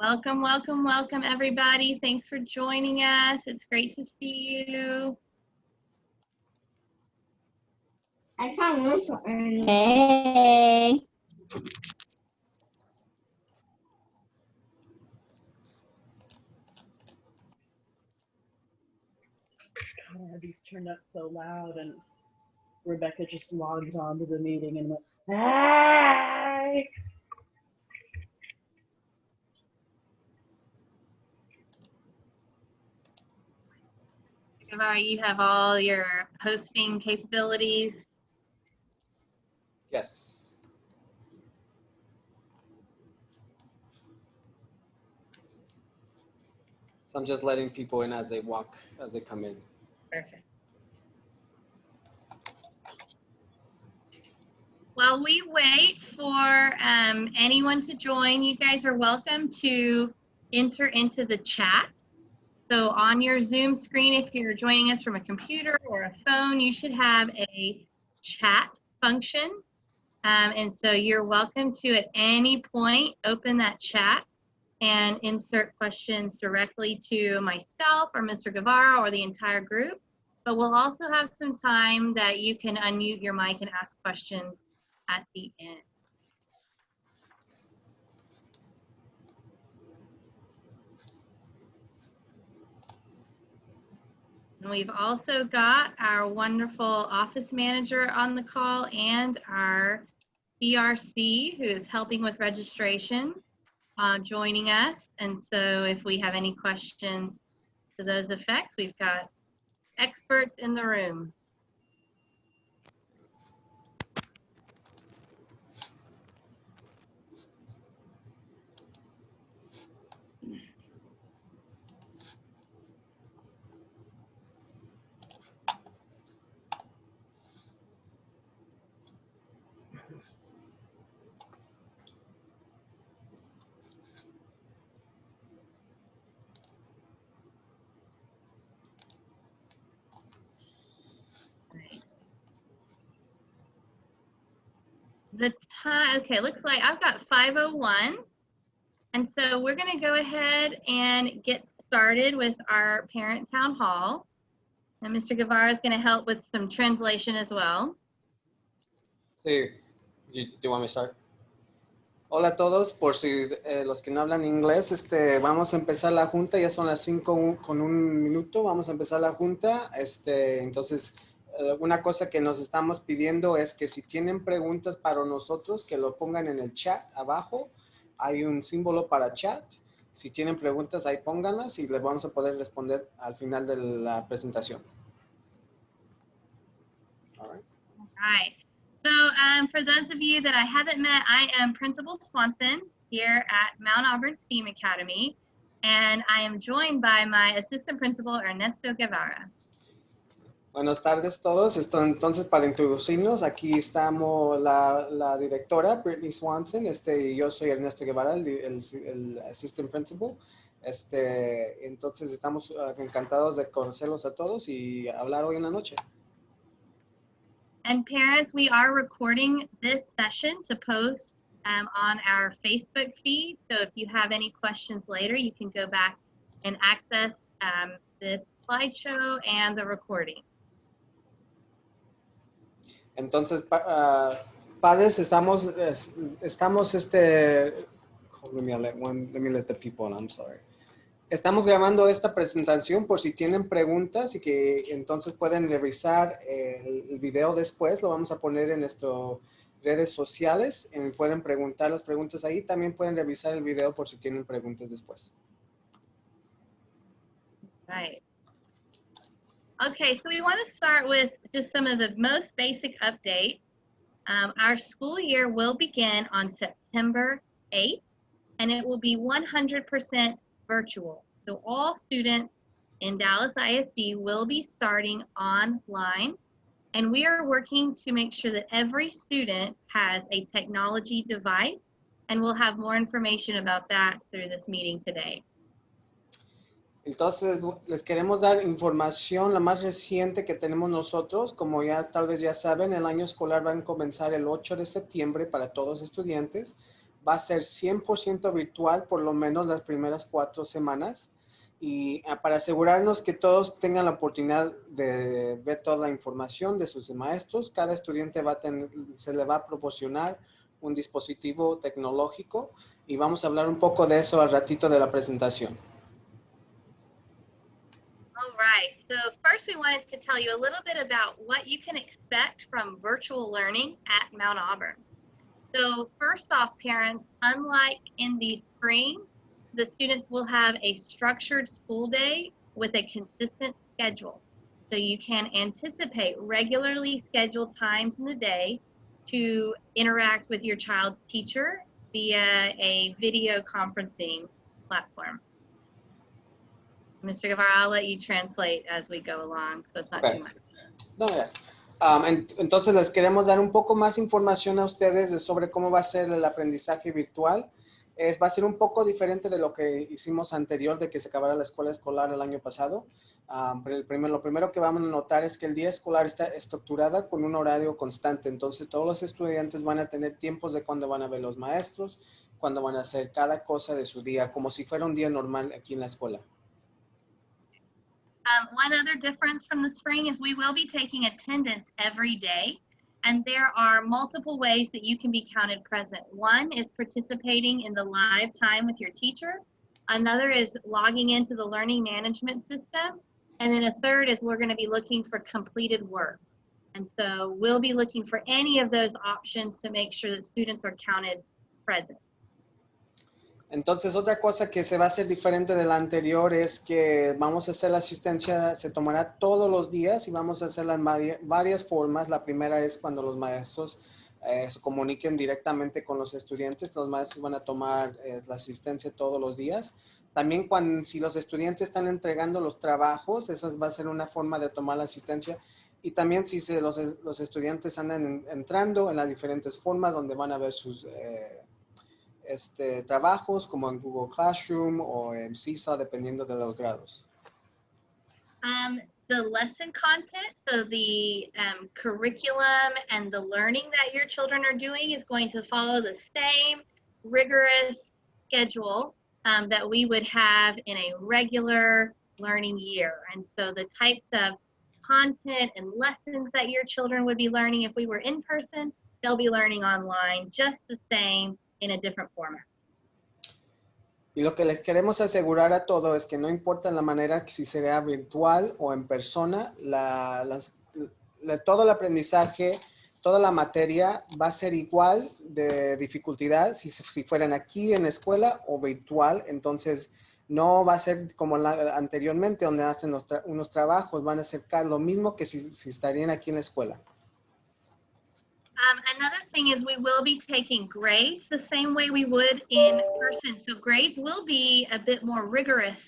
Welcome, welcome, welcome, everybody. Thanks for joining us. It's great to see you. I found this one. Hey. God, I had these turned up so loud, and Rebecca just logged on to the meeting and went, "Hey!" Guevara, you have all your hosting capabilities. Yes. So I'm just letting people in as they come in. Perfect. While we wait for anyone to join, you guys are welcome to enter into the chat. So on your Zoom screen, if you're joining us from a computer or a phone, you should have a chat function. And so you're welcome to, at any point, open that chat and insert questions directly to myself or Mr. Guevara or the entire group. But we'll also have some time that you can unmute your mic and ask questions at the end. And we've also got our wonderful office manager on the call and our CRC, who is helping with registration, joining us. And so if we have any questions to those effects, we've got experts in the room. The time, okay, looks like I've got 5:01. And so we're going to go ahead and get started with our parent town hall. And Mr. Guevara is going to help with some translation as well. Sí. Do you want me to start? Hola a todos, por si los que no hablan inglés, vamos a empezar la junta, ya son las 5 con 1 minuto, vamos a empezar la junta. Entonces, una cosa que nos estamos pidiendo es que si tienen preguntas para nosotros, que lo pongan en el chat abajo. Hay un símbolo para chat. Si tienen preguntas, ahí pónganlas y les vamos a poder responder al final de la presentación. All right. All right. So for those of you that I haven't met, I am Principal Swanson here at Mount Auburn STEAM Academy, and I am joined by my Assistant Principal, Ernesto Guevara. Buenas tardes todos. Entonces, para introducirnos, aquí estamos la directora, Brittany Swanson, y yo soy Ernesto Guevara, el Assistant Principal. Entonces, estamos encantados de conocerlos a todos y hablar hoy en la noche. And parents, we are recording this session to post on our Facebook feed. So if you have any questions later, you can go back and access this slideshow and the recording. Entonces, padres, estamos, let me let the people, I'm sorry. Estamos grabando esta presentación por si tienen preguntas y que entonces pueden revisar el video después. Lo vamos a poner en nuestras redes sociales. Pueden preguntar las preguntas ahí. También pueden revisar el video por si tienen preguntas después. Right. Okay, so we want to start with just some of the most basic updates. Our school year will begin on September 8th, and it will be 100% virtual. So all students in Dallas ISD will be starting online, and we are working to make sure that every student has a technology device, and we'll have more information about that through this meeting today. Entonces, les queremos dar información, la más reciente que tenemos nosotros. Como ya tal vez ya saben, el año escolar va a comenzar el 8 de septiembre para todos los estudiantes. va a ser 100% virtual por lo menos las primeras 4 semanas. Y para asegurarnos que todos tengan la oportunidad de ver toda la información de sus maestros, cada estudiante se le va a proporcionar un dispositivo tecnológico y vamos a hablar un poco de eso al ratito de la presentación. All right, so first we wanted to tell you a little bit about what you can expect from virtual learning at Mount Auburn. So first off, parents, unlike in the spring, the students will have a structured school day with a consistent schedule. So you can anticipate regularly scheduled times in the day to interact with your child's teacher via a video conferencing platform. Mr. Guevara, I'll let you translate as we go along, so it's not too much. No, ya. Entonces les queremos dar un poco más información a ustedes sobre cómo va a ser el aprendizaje virtual. Va a ser un poco diferente de lo que hicimos anterior de que se acabara la escuela escolar el año pasado. Pero lo primero que vamos a notar es que el día escolar está estructurada con un horario constante. Entonces todos los estudiantes van a tener tiempos de cuándo van a ver los maestros, cuándo van a hacer cada cosa de su día, como si fuera un día normal aquí en la escuela. One other difference from the spring is we will be taking attendance every day, and there are multiple ways that you can be counted present. One is participating in the live time with your teacher. Another is logging into the learning management system. And then a third is we're going to be looking for completed work. And so we'll be looking for any of those options to make sure that students are counted present. Entonces, otra cosa que se va a hacer diferente de la anterior es que vamos a hacer la asistencia, se tomará todos los días y vamos a hacerla en varias formas. La primera es cuando los maestros se comuniquen directamente con los estudiantes. Los maestros van a tomar la asistencia todos los días. También si los estudiantes están entregando los trabajos, esa va a ser una forma de tomar la asistencia. Y también si los estudiantes andan entrando en las diferentes formas donde van a ver sus trabajos como en Google Classroom o en Seesaw, dependiendo de los grados. The lesson content, so the curriculum and the learning that your children are doing is going to follow the same rigorous schedule that we would have in a regular learning year. And so the types of content and lessons that your children would be learning if we were in person, they'll be learning online just the same in a different format. Y lo que les queremos asegurar a todos es que no importa la manera que si sea virtual o en persona, todo el aprendizaje, toda la materia va a ser igual de dificultad si fueran aquí en la escuela o virtual. Entonces, no va a ser como anteriormente donde hacen unos trabajos, van a ser lo mismo que si estarían aquí en la escuela. Another thing is we will be taking grades the same way we would in person. So grades will be a bit more rigorous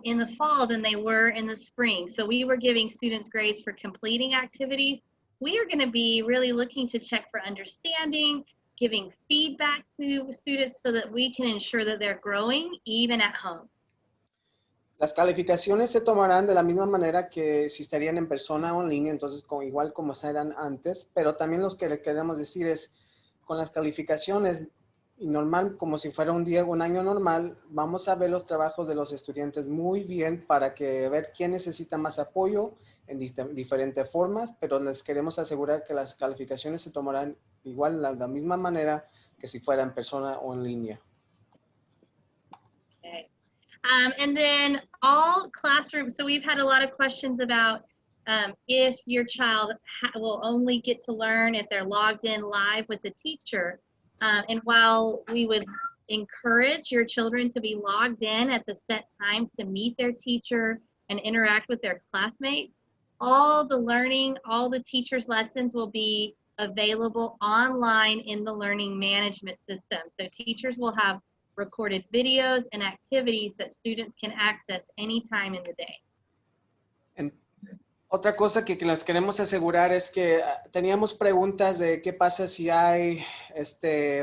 in the fall than they were in the spring. So we were giving students grades for completing activities. We are going to be really looking to check for understanding, giving feedback to students so that we can ensure that they're growing even at home. Las calificaciones se tomarán de la misma manera que si estarían en persona o en línea, entonces igual como eran antes, pero también lo que le queremos decir es, con las calificaciones, y normal, como si fuera un año normal, vamos a ver los trabajos de los estudiantes muy bien para ver quién necesita más apoyo en diferentes formas, pero les queremos asegurar que las calificaciones se tomarán igual de la misma manera que si fuera en persona o en línea. Okay. And then all classrooms, so we've had a lot of questions about if your child will only get to learn if they're logged in live with the teacher. And while we would encourage your children to be logged in at the set times to meet their teacher and interact with their classmates, all the learning, all the teacher's lessons will be available online in the learning management system. So teachers will have recorded videos and activities that students can access anytime in the day. Otra cosa que les queremos asegurar es que teníamos preguntas de qué pasa si hay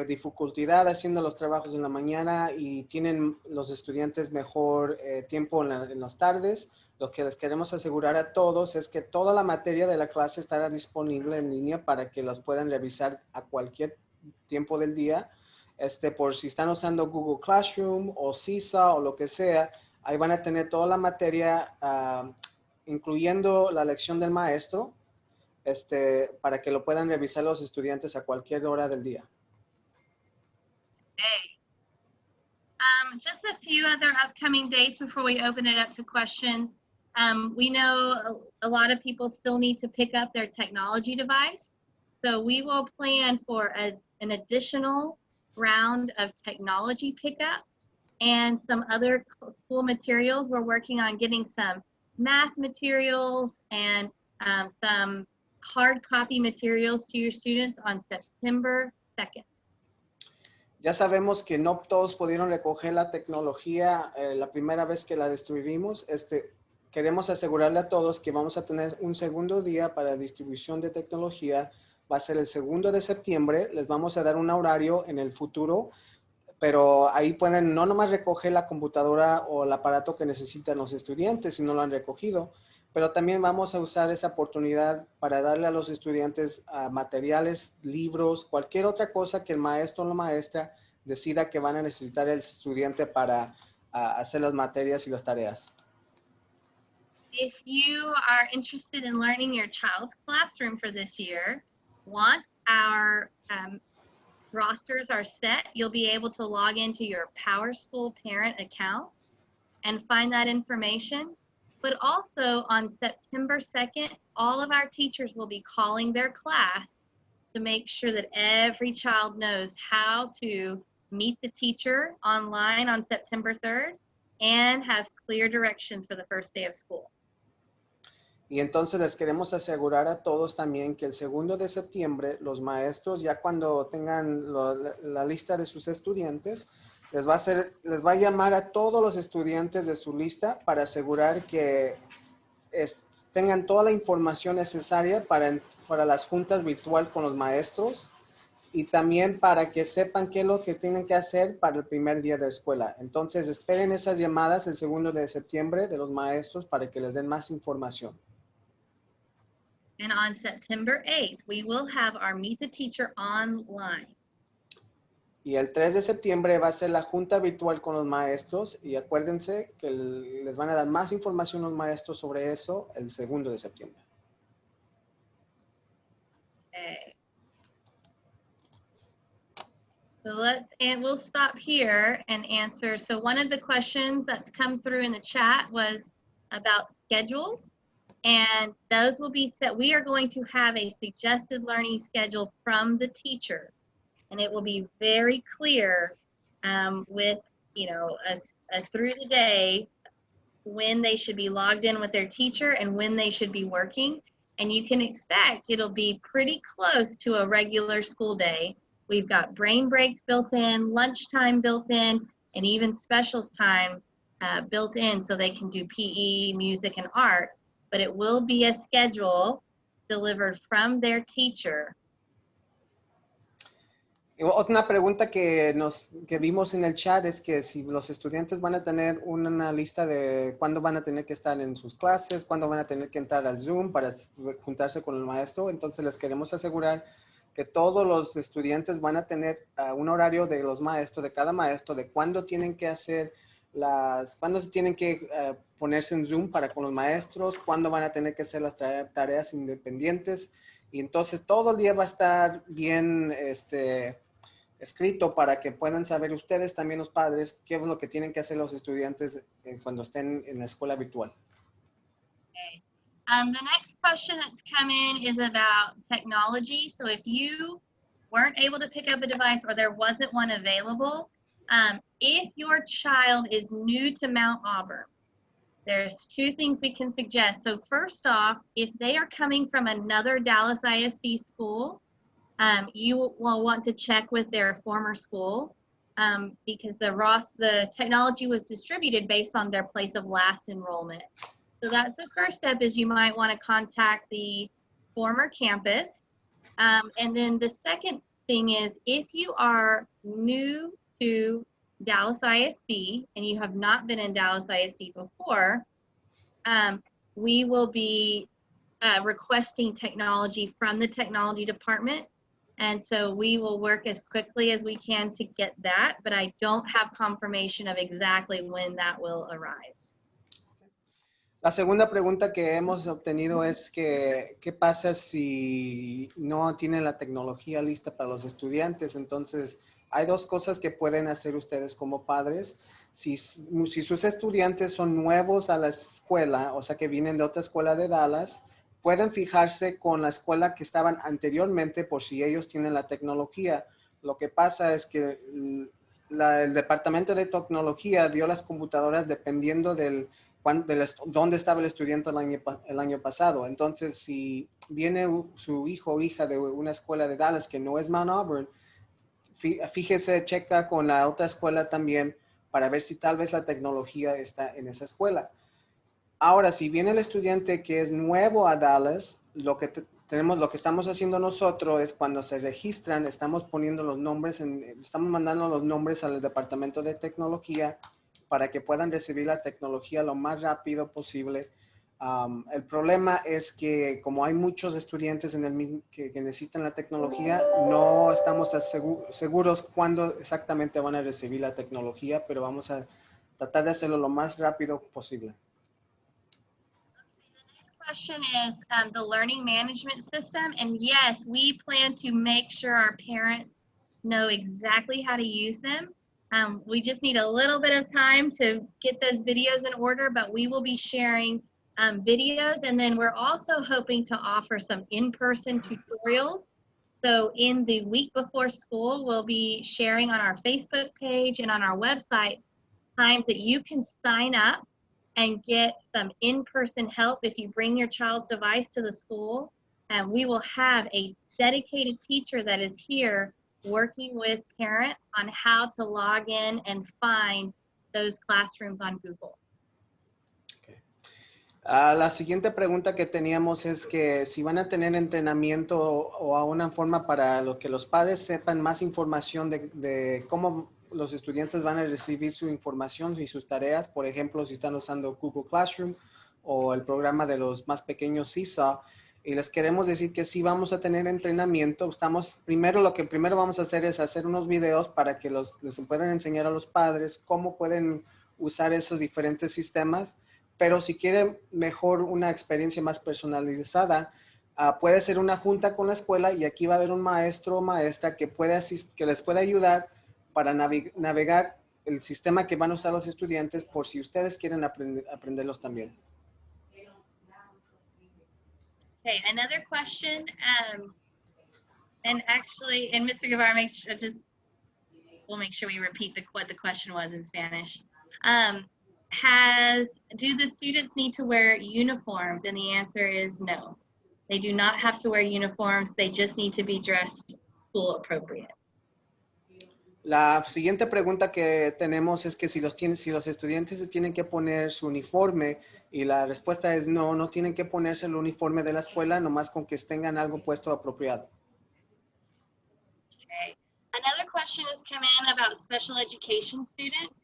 dificultad haciendo los trabajos en la mañana y tienen los estudiantes mejor tiempo en las tardes. Lo que les queremos asegurar a todos es que toda la materia de la clase estará disponible en línea para que las puedan revisar a cualquier tiempo del día. por si están usando Google Classroom o CISA o lo que sea, ahí van a tener toda la materia, incluyendo la lección del maestro, para que lo puedan revisar los estudiantes a cualquier hora del día. Hey. Just a few other upcoming dates before we open it up to questions. We know a lot of people still need to pick up their technology device. So we will plan for an additional round of technology pickup and some other school materials. We're working on getting some math materials and some hard copy materials to your students on September 2nd. Ya sabemos que no todos pudieron recoger la tecnología la primera vez que la distribuimos. Queremos asegurarle a todos que vamos a tener un segundo día para distribución de tecnología. Va a ser el 2 de septiembre. Les vamos a dar un horario en el futuro, pero ahí pueden no nomás recoger la computadora o el aparato que necesitan los estudiantes si no lo han recogido, pero también vamos a usar esa oportunidad para darle a los estudiantes materiales, libros, cualquier otra cosa que el maestro o la maestra decida que van a necesitar el estudiante para hacer las materias y las tareas. If you are interested in learning your child's classroom for this year, once our rosters are set, you'll be able to log into your PowerSchool parent account and find that information. But also on September 2nd, all of our teachers will be calling their class to make sure that every child knows how to meet the teacher online on September 3rd and have clear directions for the first day of school. Y entonces les queremos asegurar a todos también que el 2 de septiembre los maestros, ya cuando tengan la lista de sus estudiantes, les va a llamar a todos los estudiantes de su lista para asegurar que tengan toda la información necesaria para las juntas virtual con los maestros y también para que sepan qué es lo que tienen que hacer para el primer día de escuela. Entonces esperen esas llamadas el 2 de septiembre de los maestros para que les den más información. And on September 8th, we will have our Meet the Teacher online. Y el 3 de septiembre va a ser la junta virtual con los maestros y acuérdense que les van a dar más información los maestros sobre eso el 2 de septiembre. Okay. So we'll stop here and answer. So one of the questions that's come through in the chat was about schedules. And those will be set. We are going to have a suggested learning schedule from the teacher. And it will be very clear with, a through the day when they should be logged in with their teacher and when they should be working. And you can expect it'll be pretty close to a regular school day. We've got brain breaks built in, lunchtime built in, and even specials time built in so they can do PE, music, and art. But it will be a schedule delivered from their teacher. Otra pregunta que vimos en el chat es que si los estudiantes van a tener una lista de cuándo van a tener que estar en sus clases, cuándo van a tener que entrar al Zoom para juntarse con el maestro. Entonces les queremos asegurar que todos los estudiantes van a tener un horario de los maestros, de cada maestro, de cuándo tienen que hacer cuándo se tienen que ponerse en Zoom para con los maestros, cuándo van a tener que hacer las tareas independientes. Y entonces todo el día va a estar bien escrito para que puedan saber ustedes, también los padres, qué es lo que tienen que hacer los estudiantes cuando estén en la escuela virtual. Okay. The next question that's come in is about technology. So if you weren't able to pick up a device or there wasn't one available, if your child is new to Mount Auburn, there's two things we can suggest. So first off, if they are coming from another Dallas ISD school, you will want to check with their former school because the technology was distributed based on their place of last enrollment. So that's the first step, is you might want to contact the former campus. And then the second thing is, if you are new to Dallas ISD and you have not been in Dallas ISD before, we will be requesting technology from the technology department. And so we will work as quickly as we can to get that, but I don't have confirmation of exactly when that will arrive. La segunda pregunta que hemos obtenido es que, ¿qué pasa si no tienen la tecnología lista para los estudiantes? Entonces, hay dos cosas que pueden hacer ustedes como padres. Si sus estudiantes son nuevos a la escuela, o sea, que vienen de otra escuela de Dallas, pueden fijarse con la escuela que estaban anteriormente por si ellos tienen la tecnología. Lo que pasa es que el departamento de tecnología dio las computadoras dependiendo dónde estaba el estudiante el año pasado. Entonces, si viene su hijo o hija de una escuela de Dallas que no es Mount Auburn, fíjese, checa con la otra escuela también para ver si tal vez la tecnología está en esa escuela. Ahora, si viene el estudiante que es nuevo a Dallas, lo que estamos haciendo nosotros es cuando se registran, estamos poniendo los nombres, estamos mandando los nombres al departamento de tecnología para que puedan recibir la tecnología lo más rápido posible. El problema es que como hay muchos estudiantes que necesitan la tecnología, no estamos seguros cuándo exactamente van a recibir la tecnología, pero vamos a tratar de hacerlo lo más rápido posible. Question is the learning management system, and yes, we plan to make sure our parents know exactly how to use them. We just need a little bit of time to get those videos in order, but we will be sharing videos, and then we're also hoping to offer some in-person tutorials. So in the week before school, we'll be sharing on our Facebook page and on our website times that you can sign up and get some in-person help if you bring your child's device to the school. And we will have a dedicated teacher that is here working with parents on how to log in and find those classrooms on Google. Okay. La siguiente pregunta que teníamos es que si van a tener entrenamiento o a una forma para lo que los padres sepan más información de cómo los estudiantes van a recibir su información y sus tareas, por ejemplo, si están usando Google Classroom o el programa de los más pequeños Seesaw, y les queremos decir que sí vamos a tener entrenamiento. Lo que primero vamos a hacer es hacer unos videos para que les puedan enseñar a los padres cómo pueden usar esos diferentes sistemas, pero si quieren mejor una experiencia más personalizada, puede ser una junta con la escuela y aquí va a haber un maestro o maestra que les puede ayudar para navegar el sistema que van a usar los estudiantes por si ustedes quieren aprenderlos también. Okay, another question, and Mr. Guevara, we'll make sure we repeat what the question was in Spanish. Do the students need to wear uniforms? And the answer is no. They do not have to wear uniforms. They just need to be dressed school appropriate. La siguiente pregunta que tenemos es que si los estudiantes se tienen que poner su uniforme, y la respuesta es no, no tienen que ponerse el uniforme de la escuela, nomás con que tengan algo puesto apropiado. Okay. Another question has come in about special education students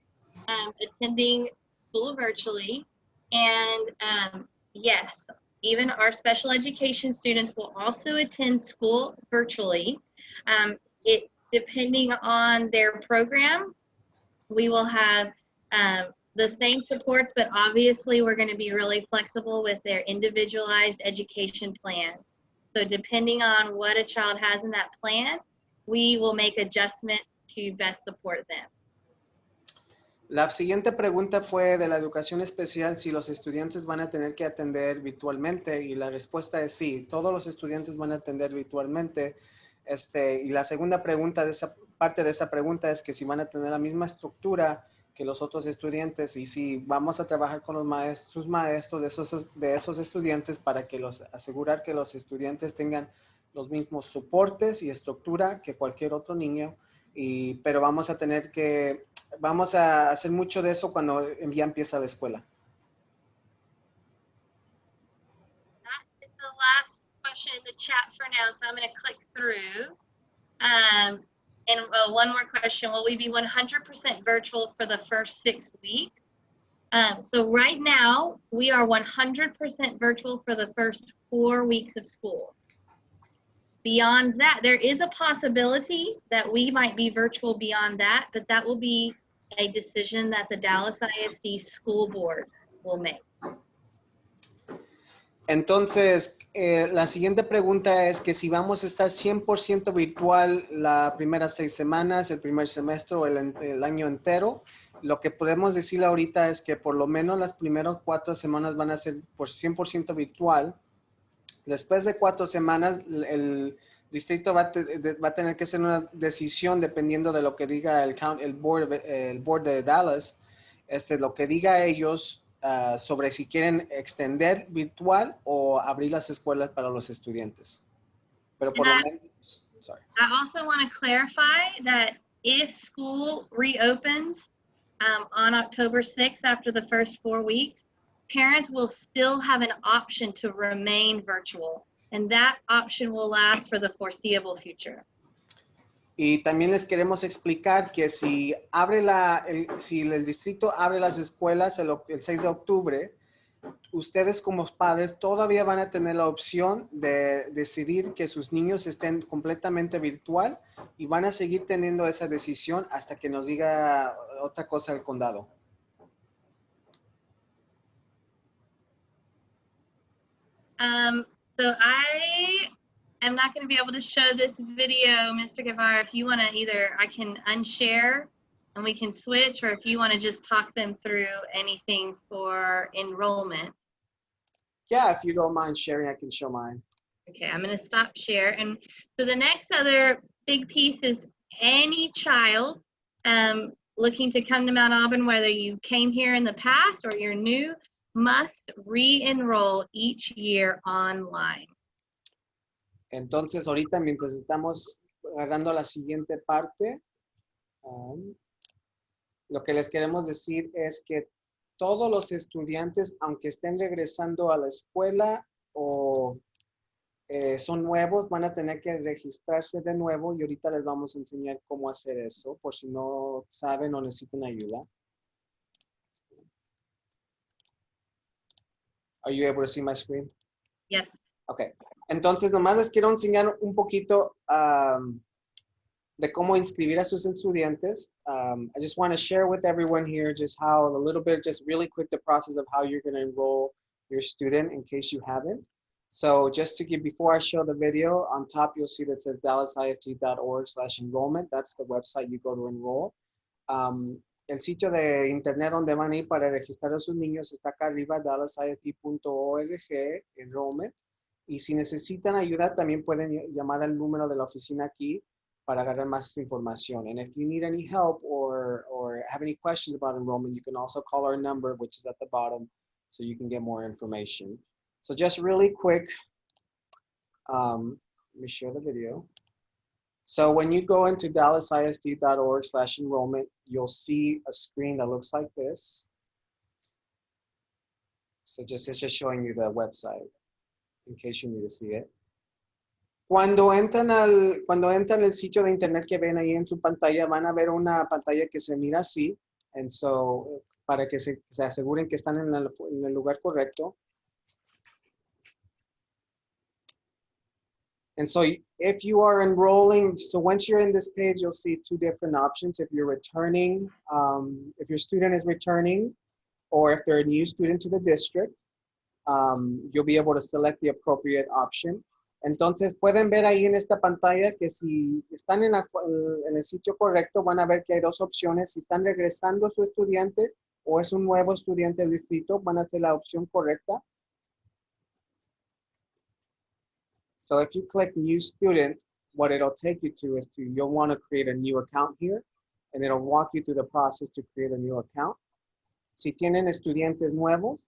attending school virtually, and yes, even our special education students will also attend school virtually. Depending on their program, we will have the same supports, but obviously we're going to be really flexible with their individualized education plan. So depending on what a child has in that plan, we will make adjustments to best support them. La siguiente pregunta fue de la educación especial, si los estudiantes van a tener que atender virtualmente, y la respuesta es sí, todos los estudiantes van a atender virtualmente. Y la segunda pregunta parte de esa pregunta es que si van a tener la misma estructura que los otros estudiantes, y si vamos a trabajar con sus maestros de esos estudiantes para asegurar que los estudiantes tengan los mismos soportes y estructura que cualquier otro niño, pero vamos a hacer mucho de eso cuando ya empieza la escuela. That is the last question in the chat for now, so I'm going to click through. One more question, will we be 100% virtual for the first 6 weeks? So right now, we are 100% virtual for the first 4 weeks of school. beyond that, there is a possibility that we might be virtual beyond that, but that will be a decision that the Dallas ISD School Board will make. Entonces, la siguiente pregunta es que si vamos a estar 100% virtual las primeras 6 semanas, el primer semestre o el año entero, lo que podemos decir ahorita es que por lo menos las primeras 4 semanas van a ser por 100% virtual. Después de 4 semanas, el distrito va a tener que hacer una decisión dependiendo de lo que diga el board de Dallas, lo que diga ellos sobre si quieren extender virtual o abrir las escuelas para los estudiantes. Pero por lo menos, sorry. I also want to clarify that if school reopens on October 6th after the first 4 weeks, parents will still have an option to remain virtual, and that option will last for the foreseeable future. Y también les queremos explicar que si si el distrito abre las escuelas el 6 de octubre, ustedes como padres todavía van a tener la opción de decidir que sus niños estén completamente virtual y van a seguir teniendo esa decisión hasta que nos diga otra cosa el condado. So I am not going to be able to show this video, Mr. Guevara. If you want to I can unshare and we can switch, or if you want to just talk them through anything for enrollment. Yeah, if you don't mind sharing, I can show mine. Okay, I'm going to stop share. And so the next other big piece is any child looking to come to Mount Auburn, whether you came here in the past or you're new, must re-enroll each year online. Entonces, ahorita mientras estamos agarrando la siguiente parte, lo que les queremos decir es que todos los estudiantes, aunque estén regresando a la escuela o son nuevos, van a tener que registrarse de nuevo y ahorita les vamos a enseñar cómo hacer eso, por si no saben o necesitan ayuda. Are you able to see my screen? Yes. Okay. Entonces, nomás les quiero enseñar un poquito de cómo inscribir a sus estudiantes. I just want to share with everyone here just how a little bit, just really quick, the process of how you're going to enroll your student in case you haven't. So just to give, before I show the video, on top you'll see that says dallasist.org/enrollment. That's the website you go to enroll. El sitio de internet donde van a ir para registrar a sus niños está acá arriba, dallasist.org, enrollment. Y si necesitan ayuda, también pueden llamar al número de la oficina aquí para agarrar más información. And if you need any help or have any questions about enrollment, you can also call our number, which is at the bottom, so you can get more information. So just really quick, let me share the video. So when you go into dallasist.org/enrollment, you'll see a screen that looks like this. So it's just showing you the website in case you need to see it. Cuando entran al sitio de internet que ven ahí en su pantalla, van a ver una pantalla que se mira así. And so, para que se aseguren que están en el lugar correcto. And so if you are enrolling, so once you're in this page, you'll see 2 different options. If you're returning, if your student is returning, or if they're a new student to the district, you'll be able to select the appropriate option. Entonces pueden ver ahí en esta pantalla que si están en el sitio correcto, van a ver que hay 2 opciones. Si están regresando a su estudiante o es un nuevo estudiante del distrito, van a hacer la opción correcta. So if you click new student, what it'll take you to is you'll want to create a new account here, and it'll walk you through the process to create a new account. Si tienen estudiantes nuevos,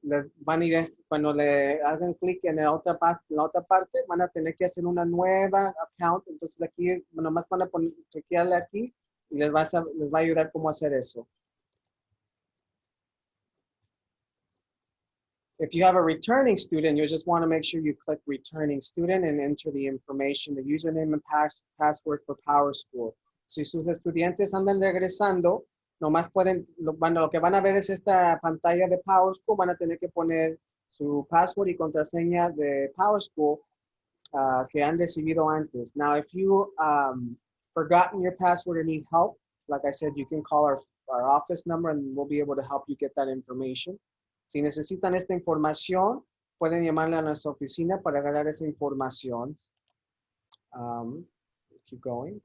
van a ir, cuando le hagan clic en la otra parte, van a tener que hacer una nueva account. Entonces aquí, nomás van a chequearle aquí y les va a ayudar cómo hacer eso. If you have a returning student, you just want to make sure you click returning student and enter the information, the username and password for PowerSchool. Si sus estudiantes andan regresando, nomás pueden, lo que van a ver es esta pantalla de PowerSchool, van a tener que poner su password y contraseña de PowerSchool que han recibido antes. Now, if you forgotten your password or need help, like I said, you can call our office number and we'll be able to help you get that information. Si necesitan esta información, pueden llamarle a nuestra oficina para agarrar esa información. Keep going.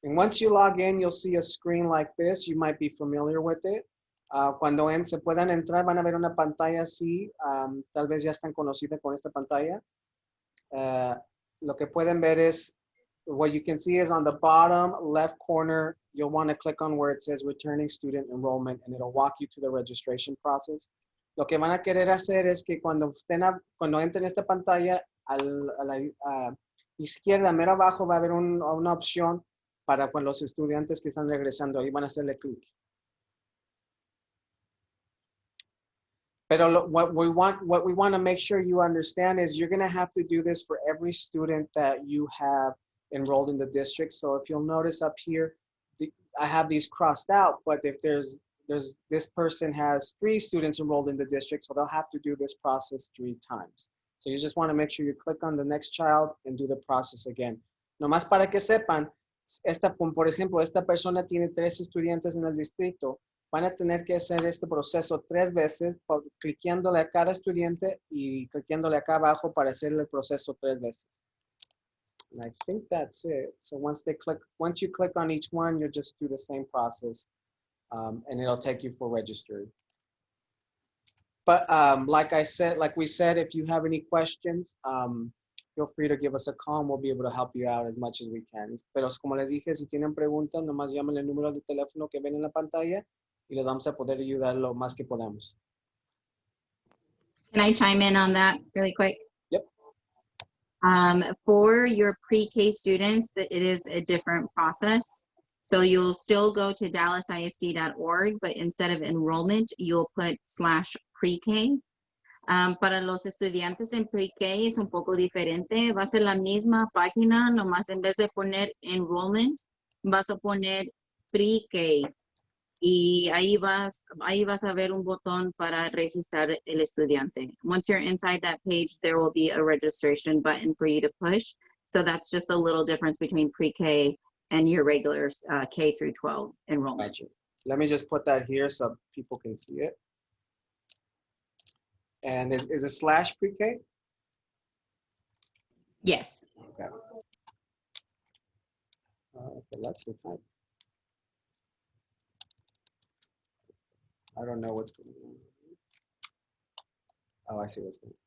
And once you log in, you'll see a screen like this. You might be familiar with it. Cuando se puedan entrar, van a ver una pantalla así. Tal vez ya están conocidas con esta pantalla. Lo que pueden ver is, what you can see is on the bottom left corner, you'll want to click on where it says returning student enrollment and it'll walk you to the registration process. Lo que van a querer hacer es que cuando entren esta pantalla, a la izquierda, mero abajo, va a haber una opción para los estudiantes que están regresando. Ahí van a hacerle clic. Pero what we want to make sure you understand is you're going to have to do this for every student that you have enrolled in the district. So if you'll notice up here, I have these crossed out, but if this person has 3 students enrolled in the district, so they'll have to do this process 3 times. So you just want to make sure you click on the next child and do the process again. Nomás para que sepan, por ejemplo, esta persona tiene 3 estudiantes en el distrito. Van a tener que hacer este proceso 3 veces, cliqueándole a cada estudiante y cliqueándole acá abajo para hacer el proceso 3 veces. And I think that's it. So once you click on each one, you'll just do the same process, and it'll take you for registry. But like we said, if you have any questions, feel free to give us a call and we'll be able to help you out as much as we can. Pero como les dije, si tienen preguntas, nomás llamen el número de teléfono que ven en la pantalla y les vamos a poder ayudar lo más que podamos. Can I chime in on that really quick? Yep. For your pre-K students, it is a different process. So you'll still go to dallasisd.org, but instead of enrollment, you'll put /pre-K. Para los estudiantes en pre-K es un poco diferente. Va a ser la misma página, nomás en vez de poner enrollment, vas a poner pre-K. Y ahí vas a ver un botón para registrar el estudiante. Once you're inside that page, there will be a registration button for you to push. So that's just a little difference between pre-K and your regular K through 12 enrollment. Gotcha. Let me just put that here so people can see it. And is it /pre-K? Yes. Okay. Okay, that's your type. I don't know what's going on. Oh, I see what's going on.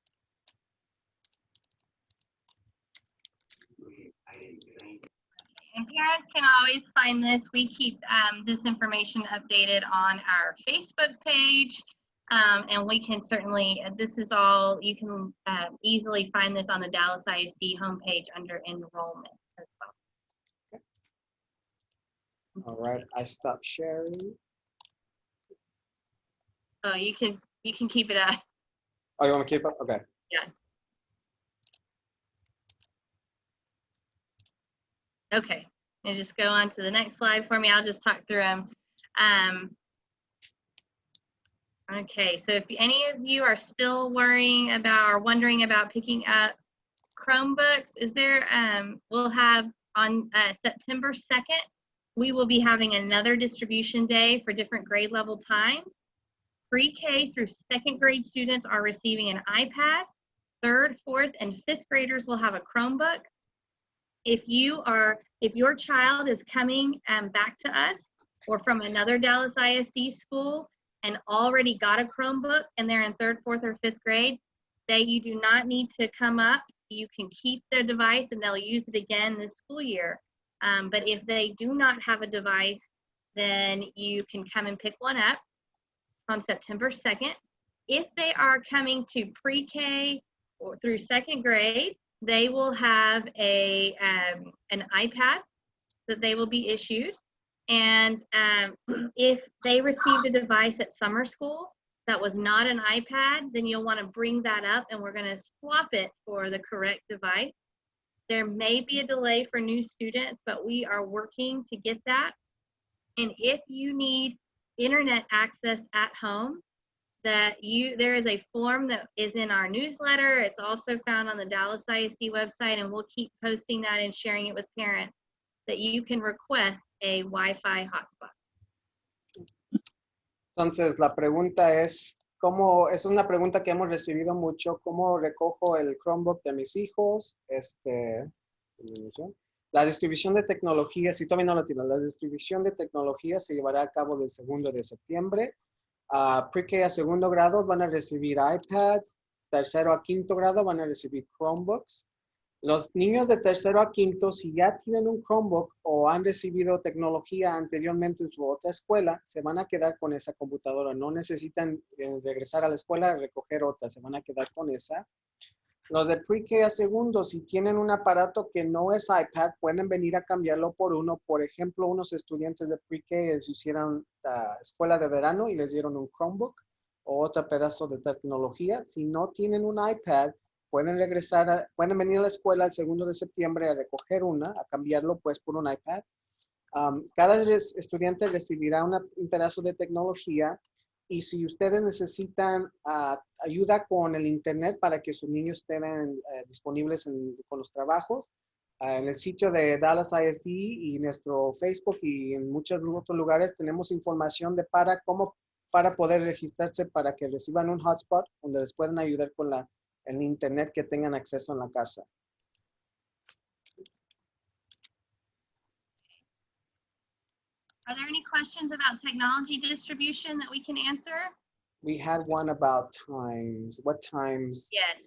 And parents can always find this. We keep this information updated on our Facebook page. And we can certainly, this is all, you can easily find this on the Dallas ISD homepage under enrollment as well. Okay. All right, I stopped sharing. Oh, you can keep it up. Oh, you want to keep up? Okay. Yeah. Okay, and just go on to the next slide for me. I'll just talk through them. Okay, so if any of you are still worrying about or wondering about picking up Chromebooks, we'll have on September 2nd, we will be having another distribution day for different grade level times. Pre-K through 2nd grade students are receiving an iPad. 3rd, 4th, and 5th graders will have a Chromebook. If your child is coming back to us or from another Dallas ISD school and already got a Chromebook and they're in 3rd, 4th, or 5th grade, you do not need to come up. You can keep their device and they'll use it again this school year. But if they do not have a device, then you can come and pick one up on September 2nd. If they are coming to pre-K or through 2nd grade, they will have an iPad that they will be issued. And if they received a device at summer school that was not an iPad, then you'll want to bring that up and we're going to swap it for the correct device. There may be a delay for new students, but we are working to get that. And if you need internet access at home, that there is a form that is in our newsletter. It's also found on the Dallas ISD website, and we'll keep posting that and sharing it with parents, that you can request a Wi-Fi hotspot. Entonces, la pregunta es, es una pregunta que hemos recibido mucho, ¿cómo recojo el Chromebook de mis hijos? La distribución de tecnología, si todavía no lo tienen, la distribución de tecnología se llevará a cabo del 2 de septiembre. Pre-K a 2º grado van a recibir iPads, 3º a 5º grado van a recibir Chromebooks. Los niños de 3º a 5º, si ya tienen un Chromebook o han recibido tecnología anteriormente en su otra escuela, se van a quedar con esa computadora. No necesitan regresar a la escuela a recoger otra, se van a quedar con esa. Los de Pre-K a 2º, si tienen un aparato que no es iPad, pueden venir a cambiarlo por uno. Por ejemplo, unos estudiantes de Pre-K hicieron escuela de verano y les dieron un Chromebook o otro pedazo de tecnología. Si no tienen un iPad, pueden pueden venir a la escuela el 2 de septiembre a recoger a cambiarlo pues por un iPad. Cada estudiante recibirá un pedazo de tecnología, y si ustedes necesitan ayuda con el internet para que sus niños estén disponibles con los trabajos, en el sitio de Dallas ISD y nuestro Facebook y en muchos otros lugares tenemos información para poder registrarse para que reciban un hotspot donde les pueden ayudar con el internet que tengan acceso en la casa. Are there any questions about technology distribution that we can answer? We had one about times. What times? Yes,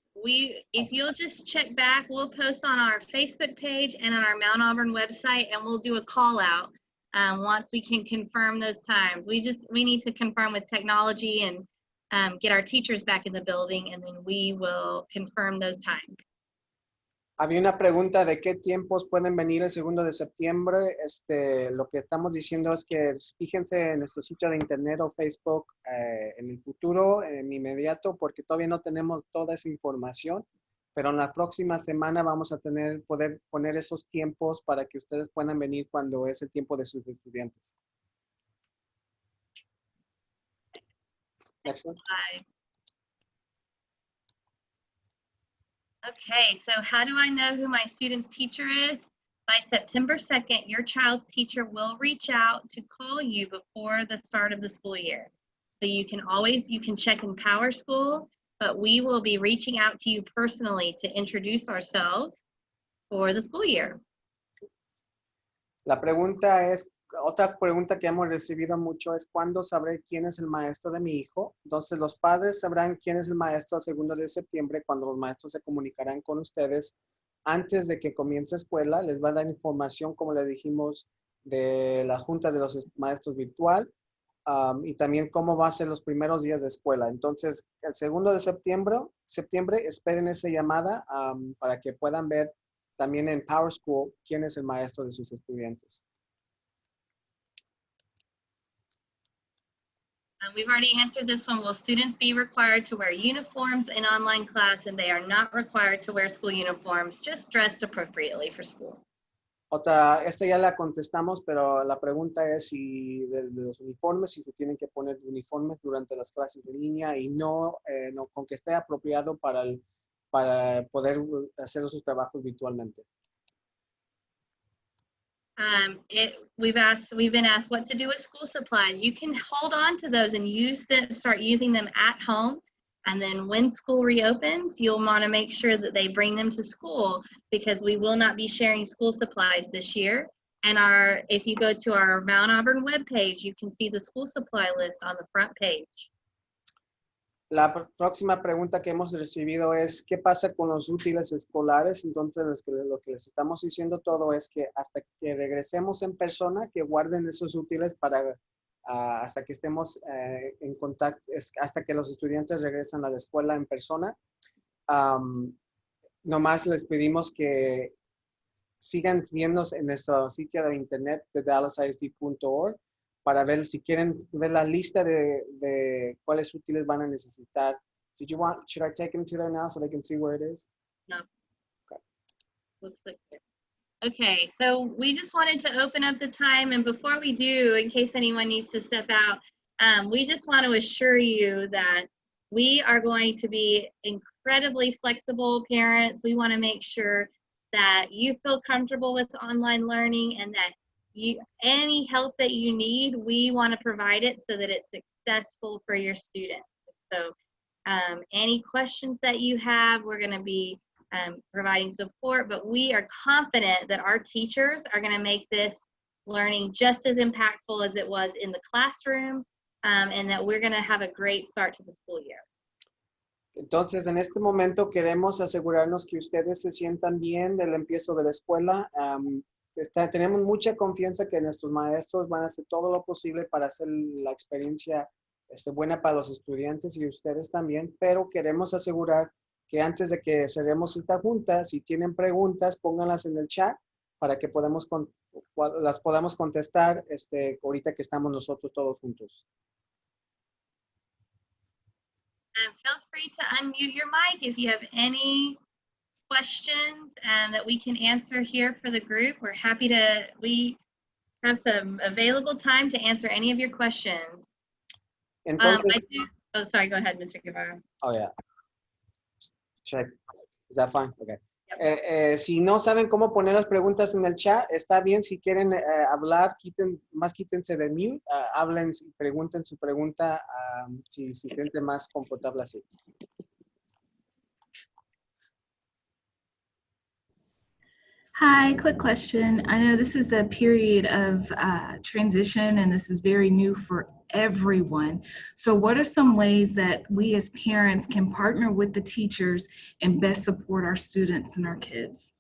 if you'll just check back, we'll post on our Facebook page and on our Mount Auburn website, and we'll do a call out once we can confirm those times. We need to confirm with technology and get our teachers back in the building, and then we will confirm those times. Había una pregunta de qué tiempos pueden venir el 2 de septiembre. Lo que estamos diciendo es que fíjense en nuestro sitio de internet o Facebook en el futuro, en inmediato, porque todavía no tenemos toda esa información, pero en la próxima semana vamos a poder poner esos tiempos para que ustedes puedan venir cuando es el tiempo de sus estudiantes. Next one. Okay, so how do I know who my student's teacher is? By September 2nd, your child's teacher will reach out to call you before the start of the school year. So you can check in Power School, but we will be reaching out to you personally to introduce ourselves for the school year. Otra pregunta que hemos recibido mucho es ¿cuándo sabré quién es el maestro de mi hijo? Entonces los padres sabrán quién es el maestro el 2 de septiembre cuando los maestros se comunicarán con ustedes antes de que comience escuela. Les va a dar información, como les dijimos, de la junta de los maestros virtual y también cómo va a ser los primeros días de escuela. Entonces el 2 de septiembre esperen esa llamada para que puedan ver también en Power School quién es el maestro de sus estudiantes. We've already answered this one. Will students be required to wear uniforms in online class? And they are not required to wear school uniforms, just dressed appropriately for school. Esta ya la contestamos, pero la pregunta es si de los uniformes, si se tienen que poner uniformes durante las clases de línea y no con que esté apropiado para poder hacer sus trabajos virtualmente. We've been asked what to do with school supplies. You can hold on to those and start using them at home. And then when school reopens, you'll want to make sure that they bring them to school, because we will not be sharing school supplies this year. And if you go to our Mount Auburn webpage, you can see the school supply list on the front page. La próxima pregunta que hemos recibido es ¿qué pasa con los útiles escolares? Entonces lo que les estamos diciendo todo es que hasta que regresemos en persona, que guarden esos útiles hasta que estemos en contacto, hasta que los estudiantes regresen a la escuela en persona. Nomás les pedimos que sigan viéndonos en nuestro sitio de internet de dallasisd.org para ver si quieren ver la lista de cuáles útiles van a necesitar. Should I take them to there now so they can see where it is? No. Okay. Let's click there. Okay, so we just wanted to open up the time, and before we do, in case anyone needs to step out, we just want to assure you that we are going to be incredibly flexible parents. We want to make sure that you feel comfortable with online learning and that any help that you need, we want to provide it so that it's successful for your students. So any questions that you have, we're going to be providing support, but we are confident that our teachers are going to make this learning just as impactful as it was in the classroom, and that we're going to have a great start to the school year. Entonces, en este momento queremos asegurarnos que ustedes se sientan bien del empiezo de la escuela. Tenemos mucha confianza que nuestros maestros van a hacer todo lo posible para hacer la experiencia buena para los estudiantes y ustedes también, pero queremos asegurar que antes de que cerremos esta junta, si tienen preguntas, pónganlas en el chat para que las podamos contestar ahorita que estamos nosotros todos juntos. Feel free to unmute your mic if you have any questions that we can answer here for the group. We're happy to, we have some available time to answer any of your questions. Entonces, oh, sorry, go ahead, Mr. Guevara. Oh, yeah. Check. Is that fine? Okay. Si no saben cómo poner las preguntas en el chat, está bien. Si quieren hablar, quítense de mute, hablen y pregunten su pregunta si se siente más confortable así. Hi, quick question. I know this is a period of transition and this is very new for everyone. So what are some ways that we as parents can partner with the teachers and best support our students and our kids?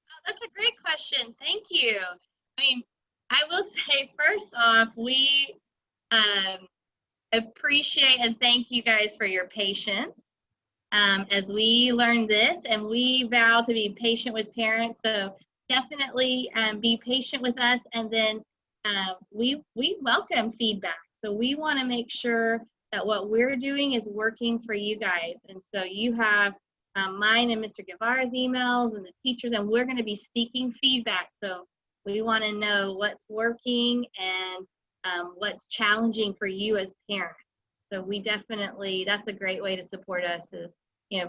Oh, that's a great question. Thank you. I mean, I will say first off, we appreciate and thank you guys for your patience. As we learn this, and we vow to be patient with parents, so definitely be patient with us, and then we welcome feedback. So we want to make sure that what we're doing is working for you guys, and so you have mine and Mr. Guevara's emails and the teachers, and we're going to be seeking feedback. So we want to know what's working and what's challenging for you as parents. So we definitely, that's a great way to support us is,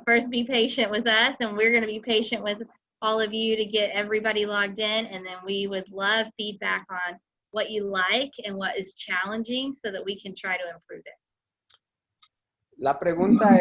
first be patient with us, and we're going to be patient with all of you to get everybody logged in, and then we would love feedback on what you like and what is challenging so that we can try to improve it. La pregunta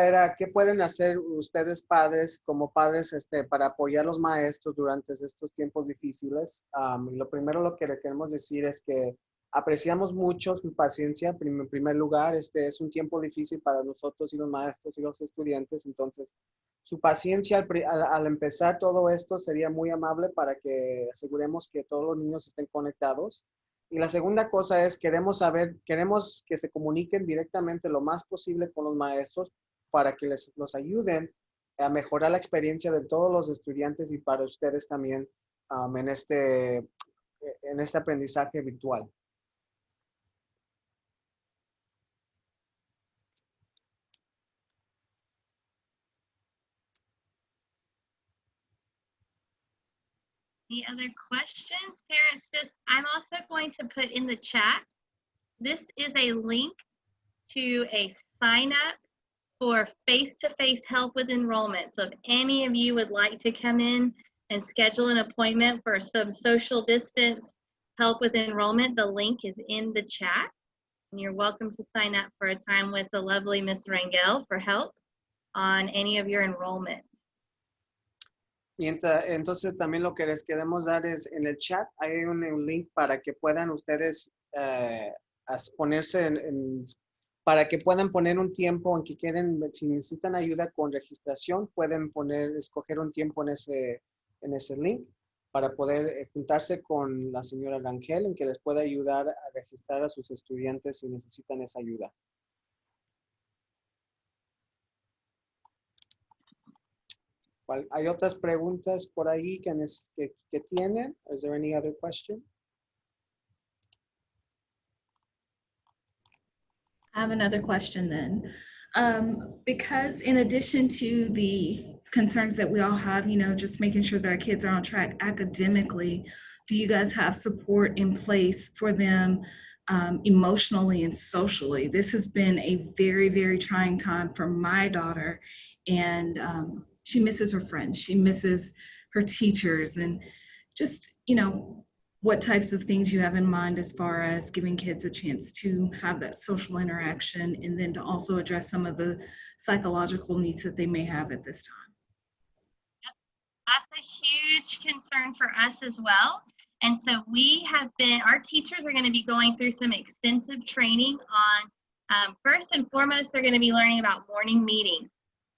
era, ¿qué pueden hacer ustedes padres, como padres, para apoyar a los maestros durante estos tiempos difíciles? Lo primero lo que le queremos decir es que apreciamos mucho su paciencia. En primer lugar, es un tiempo difícil para nosotros y los maestros y los estudiantes, entonces su paciencia al empezar todo esto sería muy amable para que aseguremos que todos los niños estén conectados. Y la segunda cosa es, queremos que se comuniquen directamente lo más posible con los maestros para que los ayuden a mejorar la experiencia de todos los estudiantes y para ustedes también en este aprendizaje virtual. Any other questions? Parents, I'm also going to put in the chat. This is a link to a sign up for face-to-face help with enrollment. So if any of you would like to come in and schedule an appointment for some social distance help with enrollment, the link is in the chat. And you're welcome to sign up for a time with the lovely Miss Rangel for help on any of your enrollment. Y entonces también lo que les queremos dar es en el chat hay un link para que puedan ustedes ponerse para que puedan poner un tiempo en que quieren, si necesitan ayuda con registración, pueden escoger un tiempo en ese link para poder juntarse con la señora Rangel en que les pueda ayudar a registrar a sus estudiantes si necesitan esa ayuda. ¿Hay otras preguntas por ahí que tienen? Is there any other question? I have another question then. Because in addition to the concerns that we all have, you know, just making sure that our kids are on track academically, do you guys have support in place for them emotionally and socially? This has been a very, very trying time for my daughter, and she misses her friends. She misses her teachers, and just, you know, what types of things you have in mind as far as giving kids a chance to have that social interaction, and then to also address some of the psychological needs that they may have at this time. That's a huge concern for us as well. And so our teachers are going to be going through some extensive training on, first and foremost, they're going to be learning about morning meetings.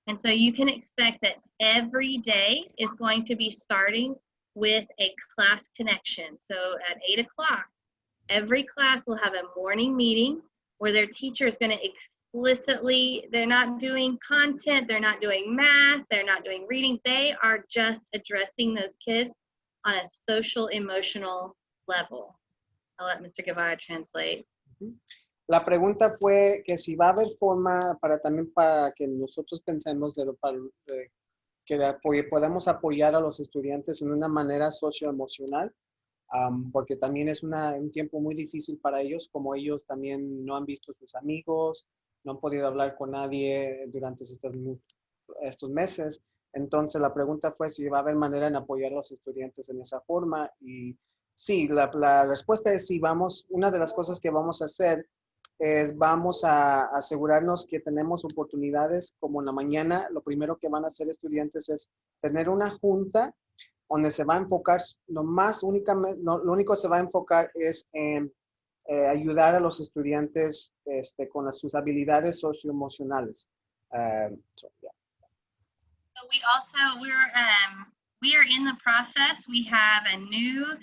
And so you can expect that every day is going to be starting with a class connection. So at 8 o'clock, every class will have a morning meeting where their teacher is going to explicitly, they're not doing content, they're not doing math, they're not doing reading, they are just addressing those kids on a social, emotional level. I'll let Mr. Guevara translate. La pregunta fue que si va a haber forma también para que nosotros pensemos que podamos apoyar a los estudiantes en una manera socioemocional, porque también es un tiempo muy difícil para ellos, como ellos también no han visto a sus amigos, no han podido hablar con nadie durante estos meses. Entonces la pregunta fue si va a haber manera en apoyar a los estudiantes en esa forma, y sí, la respuesta es sí. Una de las cosas que vamos a hacer es vamos a asegurarnos que tenemos oportunidades como en la mañana. Lo primero que van a hacer estudiantes es tener una junta donde se va a enfocar, lo único que se va a enfocar es en ayudar a los estudiantes con sus habilidades socioemocionales. So, yeah. So we are in the process. We have a new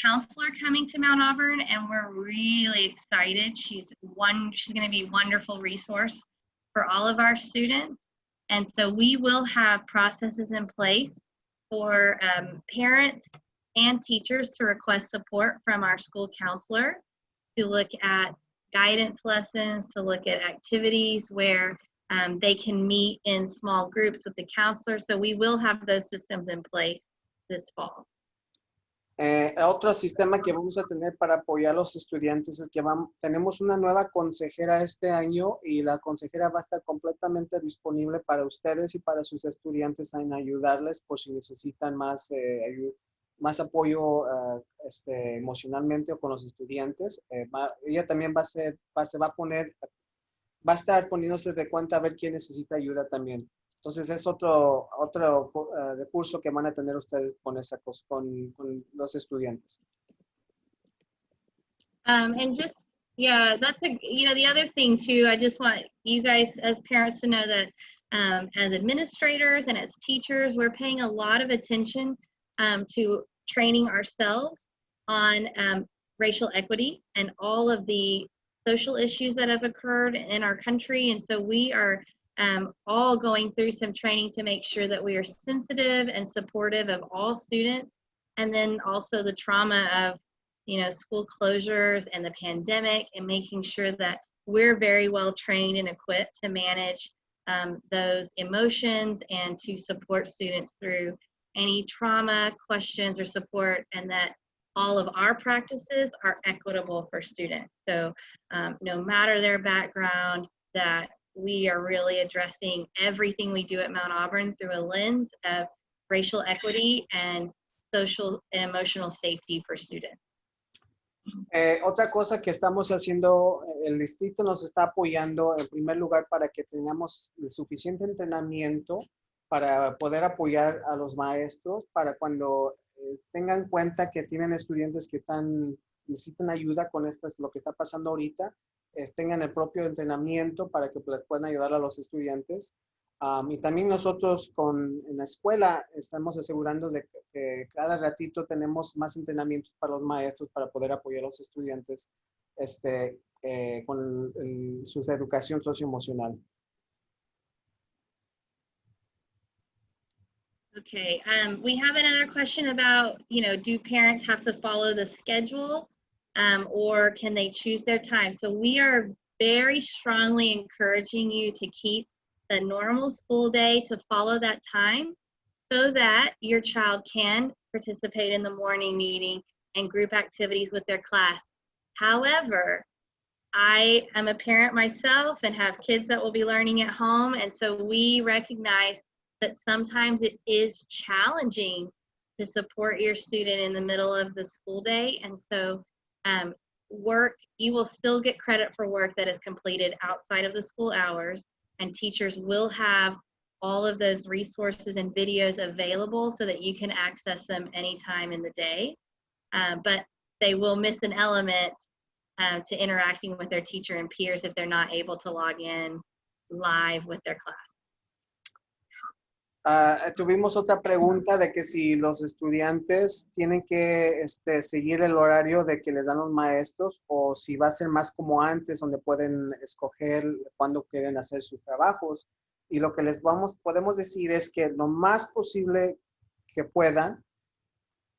counselor coming to Mount Auburn, and we're really excited. She's going to be a wonderful resource for all of our students. And so we will have processes in place for parents and teachers to request support from our school counselor, to look at guidance lessons, to look at activities where they can meet in small groups with the counselor. So we will have those systems in place this fall. Otro sistema que vamos a tener para apoyar a los estudiantes es que tenemos una nueva consejera este año, y la consejera va a estar completamente disponible para ustedes y para sus estudiantes en ayudarles por si necesitan más apoyo emocionalmente o con los estudiantes. Ella también va a estar poniéndose de cuenta a ver quién necesita ayuda también. Entonces es otro recurso que van a tener ustedes con los estudiantes. And just, yeah, that's the other thing too, I just want you guys as parents to know that as administrators and as teachers, we're paying a lot of attention to training ourselves on racial equity and all of the social issues that have occurred in our country. And so we are all going through some training to make sure that we are sensitive and supportive of all students, and then also the trauma of, you know, school closures and the pandemic, and making sure that we're very well trained and equipped to manage those emotions and to support students through any trauma questions or support, and that all of our practices are equitable for students. So no matter their background, that we are really addressing everything we do at Mount Auburn through a lens of racial equity and social and emotional safety for students. Otra cosa que estamos haciendo, el distrito nos está apoyando en primer lugar para que tengamos el suficiente entrenamiento para poder apoyar a los maestros, para cuando tengan cuenta que tienen estudiantes que necesitan ayuda con lo que está pasando ahorita, tengan el propio entrenamiento para que les puedan ayudar a los estudiantes. Y también nosotros en la escuela estamos asegurando de que cada ratito tenemos más entrenamientos para los maestros para poder apoyar a los estudiantes con su educación socioemocional. Okay, we have another question about, you know, do parents have to follow the schedule or can they choose their time? So we are very strongly encouraging you to keep the normal school day to follow that time so that your child can participate in the morning meeting and group activities with their class. However, I am a parent myself and have kids that will be learning at home, and so we recognize that sometimes it is challenging to support your student in the middle of the school day. And so you will still get credit for work that is completed outside of the school hours, and teachers will have all of those resources and videos available so that you can access them anytime in the day. But they will miss an element to interacting with their teacher and peers if they're not able to log in live with their class. Tuvimos otra pregunta de que si los estudiantes tienen que seguir el horario de que les dan los maestros o si va a ser más como antes, donde pueden escoger cuándo quieren hacer sus trabajos. Y lo que podemos decir es que lo más posible que puedan,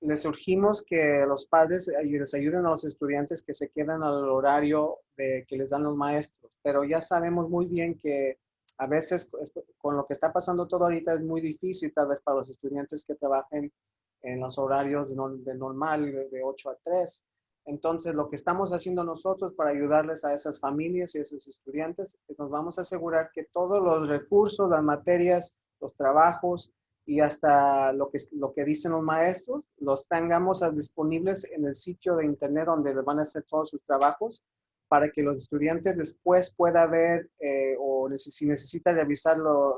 les urgimos que los padres les ayuden a los estudiantes que se quedan al horario de que les dan los maestros. Pero ya sabemos muy bien que a veces con lo que está pasando todo ahorita es muy difícil tal vez para los estudiantes que trabajen en los horarios de normal, de 8 a 3. Entonces, lo que estamos haciendo nosotros para ayudarles a esas familias y a esos estudiantes, nos vamos a asegurar que todos los recursos, las materias, los trabajos y hasta lo que dicen los maestros, los tengamos disponibles en el sitio de internet donde les van a hacer todos sus trabajos, para que los estudiantes después puedan ver o si necesitan revisar los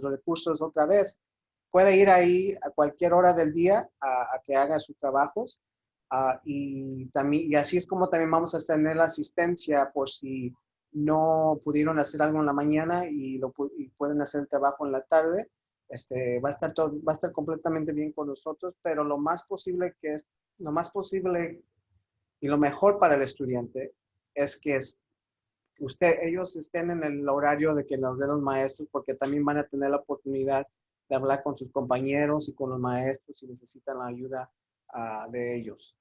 recursos otra vez, puede ir ahí a cualquier hora del día a que haga sus trabajos. Y así es como también vamos a tener la asistencia por si no pudieron hacer algo en la mañana y pueden hacer el trabajo en la tarde. Va a estar completamente bien con nosotros, pero lo más posible y lo mejor para el estudiante es que ellos estén en el horario de que nos den los maestros, porque también van a tener la oportunidad de hablar con sus compañeros y con los maestros si necesitan la ayuda de ellos.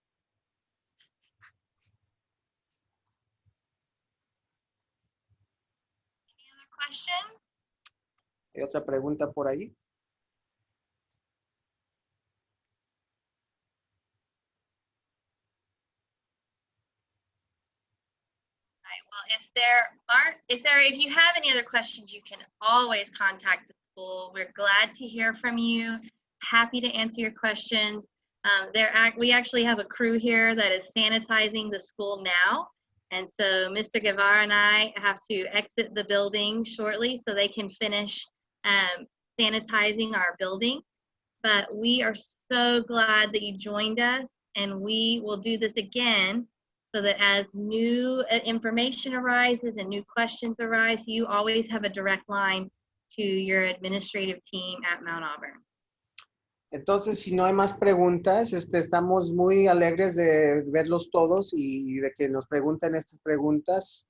Any other questions? ¿Hay otra pregunta por ahí? Well, if you have any other questions, you can always contact the school. We're glad to hear from you. Happy to answer your questions. We actually have a crew here that is sanitizing the school now. And so Mr. Guevara and I have to exit the building shortly so they can finish sanitizing our building. But we are so glad that you joined us, and we will do this again so that as new information arises and new questions arise, you always have a direct line to your administrative team at Mount Auburn. Entonces, si no hay más preguntas, estamos muy alegres de verlos todos y de que nos pregunten estas preguntas.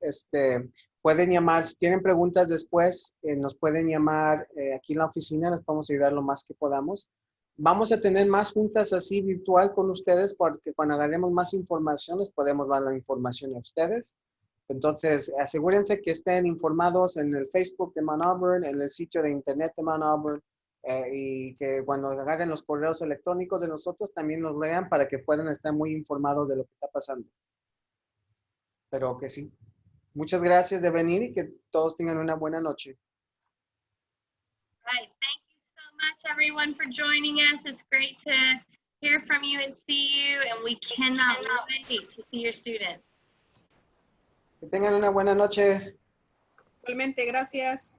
Pueden llamar, si tienen preguntas después, nos pueden llamar aquí en la oficina, les podemos ayudar lo más que podamos. Vamos a tener más juntas así virtual con ustedes, porque cuando agarremos más información, les podemos dar la información a ustedes. Entonces, asegúrense que estén informados en el Facebook de Mount Auburn, en el sitio de internet de Mount Auburn, y que cuando agarren los correos electrónicos de nosotros, también nos lean para que puedan estar muy informados de lo que está pasando. Pero que sí. Muchas gracias de venir y que todos tengan una buena noche. Right. Thank you so much, everyone, for joining us. It's great to hear from you and see you, and we cannot wait to see your students. Que tengan una buena noche. Igualmente, gracias.